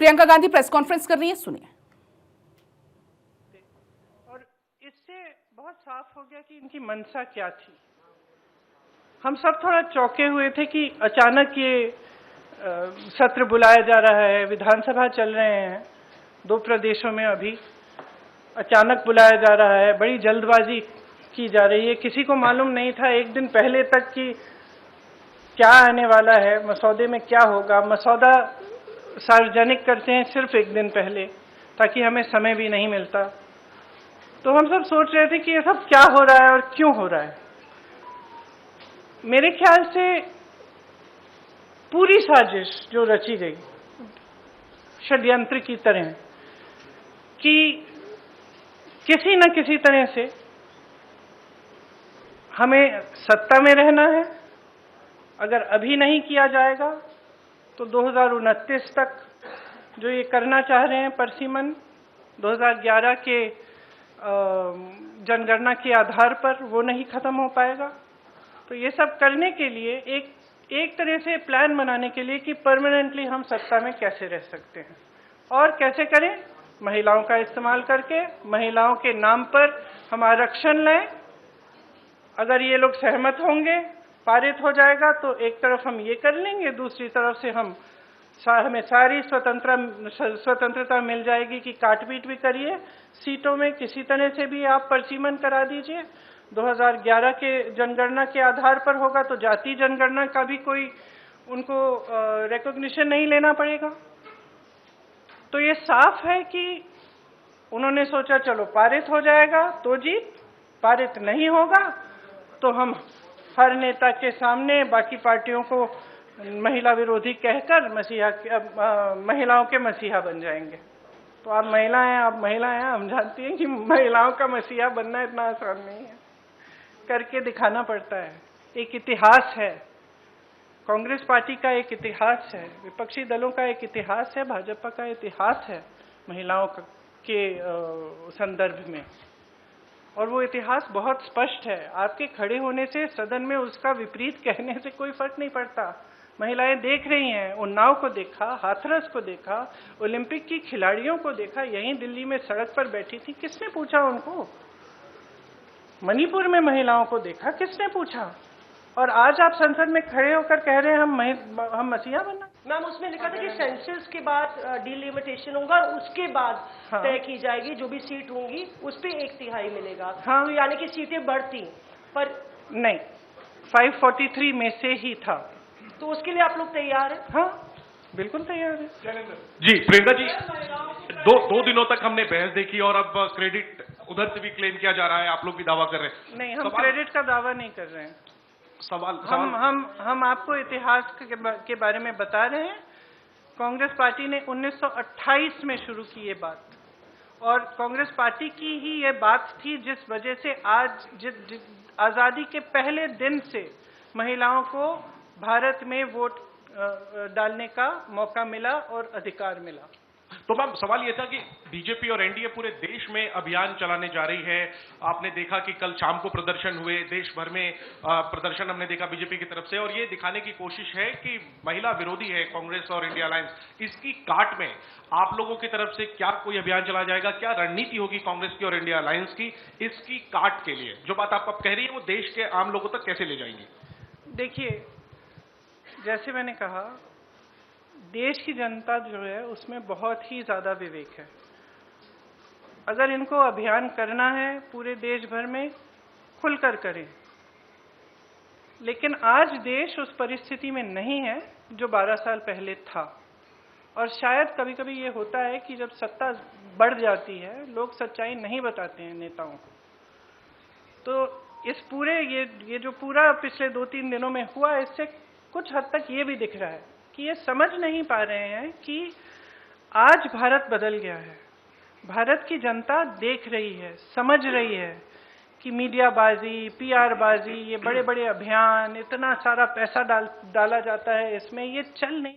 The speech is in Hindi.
प्रियंका गांधी प्रेस कॉन्फ्रेंस कर रही है, सुनिए। और इससे बहुत साफ हो गया कि इनकी मंशा क्या थी। हम सब थोड़ा चौंके हुए थे कि अचानक ये सत्र बुलाया जा रहा है, विधानसभा चल रहे हैं 2 प्रदेशों में, अभी अचानक बुलाया जा रहा है, बड़ी जल्दबाजी की जा रही है। किसी को मालूम नहीं था एक दिन पहले तक कि क्या आने वाला है, मसौदे में क्या होगा। मसौदा सार्वजनिक करते हैं सिर्फ एक दिन पहले, ताकि हमें समय भी नहीं मिलता। तो हम सब सोच रहे थे कि ये सब क्या हो रहा है और क्यों हो रहा है। मेरे ख्याल से पूरी साजिश जो रची गई षड्यंत्र की तरह, कि किसी न किसी तरह से हमें सत्ता में रहना है। अगर अभी नहीं किया जाएगा तो 2029 तक जो ये करना चाह रहे हैं परसिमन, 2011 के जनगणना के आधार पर, वो नहीं खत्म हो पाएगा। तो ये सब करने के लिए एक तरह से प्लान बनाने के लिए कि परमानेंटली हम सत्ता में कैसे रह सकते हैं और कैसे करें, महिलाओं का इस्तेमाल करके, महिलाओं के नाम पर हम आरक्षण लें। अगर ये लोग सहमत होंगे, पारित हो जाएगा, तो एक तरफ हम ये कर लेंगे, दूसरी तरफ से हमें सारी स्वतंत्रता मिल जाएगी कि काट-पीट भी करिए, सीटों में किसी तरह से भी आप परसिमन करा दीजिए। 2011 के जनगणना के आधार पर होगा तो जाति जनगणना का भी कोई उनको रिकॉग्निशन नहीं लेना पड़ेगा। तो ये साफ है कि उन्होंने सोचा चलो पारित हो जाएगा तो जीत, पारित नहीं होगा तो हम हर नेता के सामने बाकी पार्टियों को महिला विरोधी कहकर महिलाओं के मसीहा बन जाएंगे। तो आप महिलाएं हैं, हम जानती हैं कि महिलाओं का मसीहा बनना इतना आसान नहीं है, करके दिखाना पड़ता है। एक इतिहास है, कांग्रेस पार्टी का एक इतिहास है, विपक्षी दलों का एक इतिहास है, भाजपा का इतिहास है महिलाओं के संदर्भ में, और वो इतिहास बहुत स्पष्ट है। आपके खड़े होने से सदन में उसका विपरीत कहने से कोई फर्क नहीं पड़ता। महिलाएं देख रही हैं, उन्नाव को देखा, हाथरस को देखा, ओलंपिक की खिलाड़ियों को देखा, यहीं दिल्ली में सड़क पर बैठी थी, किसने पूछा उनको? मणिपुर में महिलाओं को देखा, किसने पूछा? और आज आप संसद में खड़े होकर कह रहे हैं हम मसीहा बनना। मैम, उसमें लिखा था कि सेंसस के बाद डिलिमिटेशन होगा और उसके बाद तय की जाएगी, जो भी सीट होंगी उस पे 1/3 मिलेगा। तो यानी कि सीटें बढ़ती, पर नहीं, 543 में से ही था। तो उसके लिए आप लोग तैयार हैं? हाँ, बिल्कुल तैयार है। जी प्रियंका जी, दो दिनों तक हमने बहस देखी और अब क्रेडिट उधर से भी क्लेम किया जा रहा है, आप लोग भी दावा कर रहे हैं। नहीं, हम क्रेडिट का दावा नहीं कर रहे हैं। हम आपको इतिहास के बारे में बता रहे हैं। कांग्रेस पार्टी ने 1928 में शुरू की ये बात, और कांग्रेस पार्टी की ही ये बात थी जिस वजह से आज आजादी के पहले दिन से महिलाओं को भारत में वोट डालने का मौका मिला और अधिकार मिला। तो मैम, सवाल ये था कि बीजेपी और एनडीए पूरे देश में अभियान चलाने जा रही है। आपने देखा कि कल शाम को प्रदर्शन हुए, देश भर में प्रदर्शन हमने देखा बीजेपी की तरफ से, और ये दिखाने की कोशिश है कि महिला विरोधी है कांग्रेस और इंडिया अलायंस। इसकी काट में आप लोगों की तरफ से क्या कोई अभियान चलाया जाएगा? क्या रणनीति होगी कांग्रेस की और इंडिया अलायंस की इसकी काट के लिए? जो बात आप कह रही है वो देश के आम लोगों तक कैसे ले जाएंगी? देखिए, जैसे मैंने कहा, देश की जनता जो है उसमें बहुत ही ज्यादा विवेक है। अगर इनको अभियान करना है पूरे देश भर में, खुलकर करें। लेकिन आज देश उस परिस्थिति में नहीं है जो 12 साल पहले था, और शायद कभी कभी ये होता है कि जब सत्ता बढ़ जाती है लोग सच्चाई नहीं बताते हैं नेताओं को। तो इस पूरे ये जो पूरा पिछले 2-3 दिनों में हुआ, इससे कुछ हद तक ये भी दिख रहा है कि ये समझ नहीं पा रहे हैं कि आज भारत बदल गया है। भारत की जनता देख रही है, समझ रही है कि मीडियाबाजी, पीआर बाजी, ये बड़े बड़े अभियान, इतना सारा पैसा डाला जाता है इसमें, ये चल नहीं